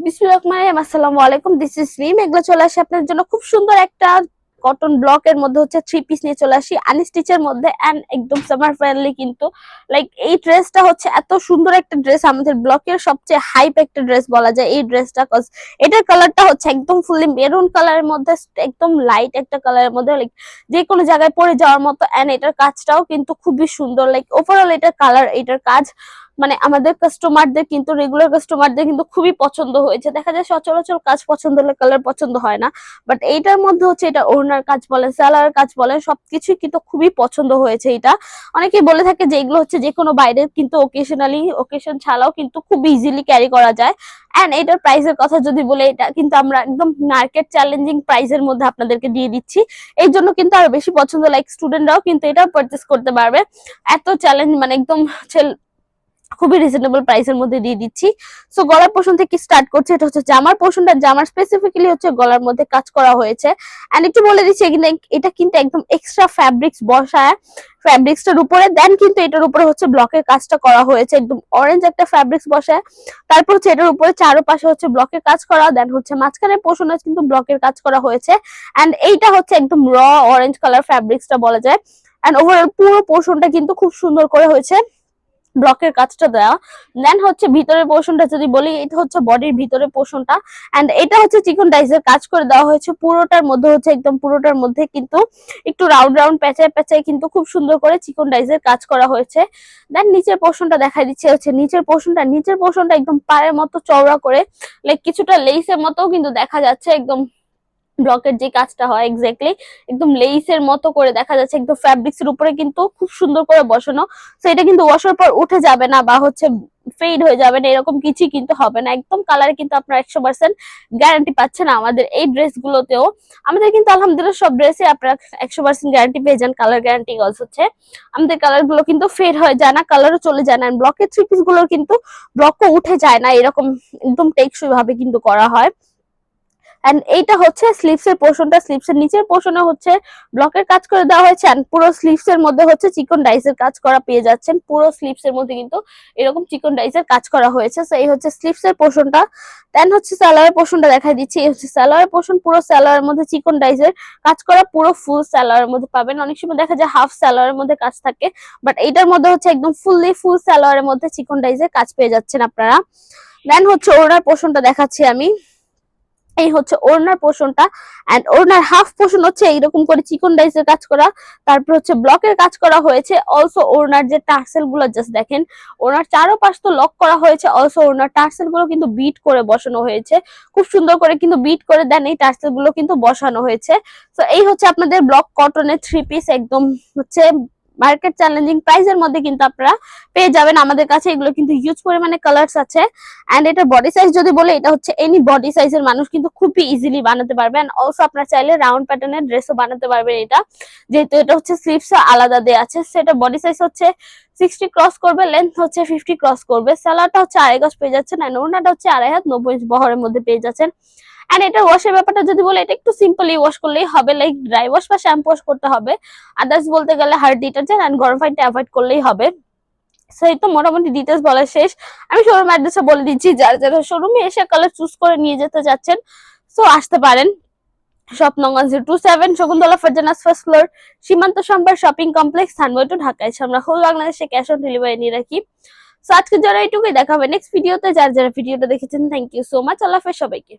আসসালামু আলাইকুম, this is রিম। এগুলো চলে আসে আপনার জন্য খুব সুন্দর একটা কটন ব্লকের মধ্যে হচ্ছে থ্রি পিস নিয়ে চলে আসি আনস্টিচের মধ্যে এন্ড একদম সামার ফ্রেন্ডলি। কিন্তু লাইক এই ড্রেসটা হচ্ছে এত সুন্দর একটা ড্রেস, আমাদের ব্লকের সবচেয়ে হাইপ একটা ড্রেস বলা যায় এই ড্রেসটা। কজ এটার কালারটা হচ্ছে একদম ফুললি মেরুন কালারের মধ্যে, একদম লাইট একটা কালারের মধ্যে, লাইক যে কোনো জায়গায় পরে যাওয়ার মতো। এন্ড এটার কাজটাও কিন্তু খুবই সুন্দর, লাইক ওভারঅল এটার কালার, এটার কাজ মানে আমাদের কাস্টমারদের কিন্তু রেগুলার কাস্টমারদের কিন্তু খুবই পছন্দ হয়েছে। দেখা যায় সচরাচর কাজ পছন্দ হলে কালার পছন্দ হয় না, বাট এইটার মধ্যে হচ্ছে এটা ওড়নার কাজ বলেন, সালোয়ার কাজ বলেন, সবকিছুই কিন্তু খুবই পছন্দ হয়েছে। এটা অনেকেই বলে থাকে যে এগুলো হচ্ছে যে কোনো বাইরে কিন্তু ওকেশন ছাড়াও কিন্তু খুব ইজিলি ক্যারি করা যায়। এন্ড এটার প্রাইসের কথা যদি বলে, এটা কিন্তু আমরা একদম মার্কেট চ্যালেঞ্জিং প্রাইসের মধ্যে আপনাদেরকে দিয়ে দিচ্ছি। এই জন্য কিন্তু আরো বেশি পছন্দ, লাইক স্টুডেন্টরাও কিন্তু এটা পারচেস করতে পারবে। এত চ্যালেঞ্জ মানে একদম খুবই রিজনেবল প্রাইসের মধ্যে দিয়ে দিচ্ছি। সো গলার পোর্শন থেকে স্টার্ট করছে। এটা হচ্ছে জামার পোর্শনটা, জামার স্পেসিফিক্যালি হচ্ছে গলার মধ্যে কাজ করা হয়েছে। এন্ড একটু বলে দিচ্ছি, এটা কিন্তু একদম এক্সট্রা ফ্যাব্রিক্স বসায় ফ্যাব্রিক্সটার উপরে, দেন কিন্তু এটার উপরে হচ্ছে ব্লকের কাজটা করা হয়েছে, একদম অরেঞ্জ একটা ফ্যাব্রিক্স বসায়। তারপর হচ্ছে এটার উপরে চারপাশে হচ্ছে ব্লকের কাজ করা, দেন হচ্ছে মাঝখানের পোর্শনে কিন্তু ব্লকের কাজ করা হয়েছে। এন্ড এইটা হচ্ছে একদম র অরেঞ্জ কালার ফ্যাব্রিক্সটা বলা যায়। এন্ড ওভারঅল পুরো পোর্শনটা কিন্তু খুব সুন্দর করে হয়েছে ব্লকের কাজটা দেওয়া। দেন হচ্ছে ভিতরের পোর্শনটা যদি বলি, এটা হচ্ছে বডির ভিতরের পোর্শনটা। এন্ড এটা হচ্ছে চিকন ডাইজের কাজ করে দেওয়া হয়েছে পুরোটার মধ্যে, হচ্ছে একদম পুরোটার মধ্যে কিন্তু একটু রাউন্ড রাউন্ড প্যাচায় প্যাচায় কিন্তু খুব সুন্দর করে চিকন ডাইজের কাজ করা হয়েছে। দেন নিচের পোর্শনটা দেখাই দিচ্ছে, হচ্ছে নিচের পোর্শনটা একদম পায়ের মতো চওড়া করে, লাইক কিছুটা লেইসের মতো কিন্তু দেখা যাচ্ছে, একদম ব্লকের যে কাজটা হয় এক্স্যাক্টলি একদম লেইসের মতো করে দেখা যাচ্ছে, একদম ফ্যাব্রিক্স এর উপরে কিন্তু খুব সুন্দর করে বসানো। তো এটা কিন্তু ওয়াশের পর উঠে যাবে না বা হচ্ছে ফেড হয়ে যাবে না, এরকম কিছুই কিন্তু হবে না। একদম কালার কিন্তু আপনারা 100% গ্যারান্টি পাচ্ছেন আমাদের এই ড্রেস গুলোতেও। আমাদের কিন্তু আলহামদুলিল্লাহ সব ড্রেসে আপনারা 100% গ্যারান্টি পেয়ে যান। কালার গ্যারান্টি গজ হচ্ছে আমাদের কালার গুলো কিন্তু ফেড হয়ে যায় না, কালারও চলে যায় না। ব্লকের থ্রি পিস গুলোর কিন্তু ব্লকও উঠে যায় না, এরকম একদম টেকসই ভাবে কিন্তু করা হয়। এন্ড এইটা হচ্ছে স্লিভস এর পোর্শনটা, স্লিভস এর নিচের পোর্শনে হচ্ছে ব্লকের কাজ করে দেওয়া হয়েছে। এন্ড পুরো স্লিভস এর মধ্যে হচ্ছে চিকন ডাইসের কাজ করা পেয়ে যাচ্ছেন। পুরো স্লিভস এর মধ্যে কিন্তু এরকম চিকন ডাইসের কাজ করা হয়েছে। সো এই হচ্ছে স্লিভস এর পোর্শনটা। দেন হচ্ছে সালোয়ারের পোর্শনটা দেখাই দিচ্ছি। এই হচ্ছে সালোয়ারের পোর্শন, পুরো সালোয়ারের মধ্যে চিকন ডাইসের কাজ করা, পুরো ফুল সালোয়ারের মধ্যে পাবেন। অনেক সময় দেখা যায় হাফ সালোয়ারের মধ্যে কাজ থাকে, বাট এইটার মধ্যে হচ্ছে একদম ফুল সালোয়ারের মধ্যে চিকন ডাইসের কাজ পেয়ে যাচ্ছেন আপনারা। দেন হচ্ছে ওড়নার পোর্শনটা দেখাচ্ছি আমি। এই হচ্ছে ওড়নার পোর্শনটা। এন্ড ওড়নার হাফ পোর্শন হচ্ছে এইরকম করে চিকন ডাইসের কাজ করা, তারপর হচ্ছে ব্লকের কাজ করা হয়েছে। অলসো ওড়নার যে টার্সেল গুলো জাস্ট দেখেন, ওড়নার চারোপাশ তো লক করা হয়েছে, অলসো ওড়নার টার্সেল গুলো কিন্তু বিট করে বসানো হয়েছে, খুব সুন্দর করে কিন্তু বিট করে দেন এই টার্সেল গুলো কিন্তু বসানো হয়েছে। তো এই হচ্ছে আপনাদের ব্লক কটনের থ্রি পিস, একদম হচ্ছে মার্কেট চ্যালেঞ্জিং প্রাইসের মধ্যে কিন্তু আপনারা পেয়ে যাবেন আমাদের কাছে। এগুলো কিন্তু হিউজ পরিমাণে কালার্স আছে। এন্ড এটা বডি সাইজ যদি বলে, এটা হচ্ছে এনি বডি সাইজের মানুষ কিন্তু খুবই ইজিলি বানাতে পারবেন। অলসো আপনারা চাইলে রাউন্ড প্যাটার্নের ড্রেসও বানাতে পারবেন এটা, যেহেতু এটা হচ্ছে স্লিভস আলাদা দেয়া আছে। সেটা বডি সাইজ হচ্ছে 60 ক্রস করবে, লেন্থ হচ্ছে 50 ক্রস করবে। সালোয়ারটা হচ্ছে 2.5 গজ পেয়ে যাচ্ছেন, এন্ড ওড়নাটা হচ্ছে 2.5 হাত 90 ইঞ্চ বহরের মধ্যে পেয়ে যাচ্ছেন। এন্ড এটা ওয়াশের ব্যাপারটা যদি বলে, এটা একটু সিম্পলি ওয়াশ করলেই হবে, লাইক ড্রাই ওয়াশ বা শ্যাম্পু ওয়াশ করতে হবে। আদার্স বলতে গেলে হার্ড ডিটারজেন্ট এন্ড গরম পানিটা অ্যাভয়েড করলেই হবে। সেই তো মোটামুটি ডিটেলস বলা শেষ। আমি শোরুম অ্যাড্রেসে বলে দিচ্ছি, যারা যারা শোরুমে এসে কালার চুজ করে নিয়ে যেতে যাচ্ছেন সো আসতে পারেন। শপ নং 027 শকুন্তলা ফারজানাস ফার্স্ট ফ্লোর, সীমান্ত সম্ভার শপিং কমপ্লেক্স, থানময় টু ঢাকায়। আমরা হোল বাংলাদেশে ক্যাশ অন ডেলিভারি নিয়ে রাখি। সো আজকে যারা এইটুকুই, দেখা হবে নেক্সট ভিডিওতে। যারা যারা ভিডিওটা দেখেছেন থ্যাংক ইউ সো মাচ। আল্লাহ হাফেজ সবাইকে।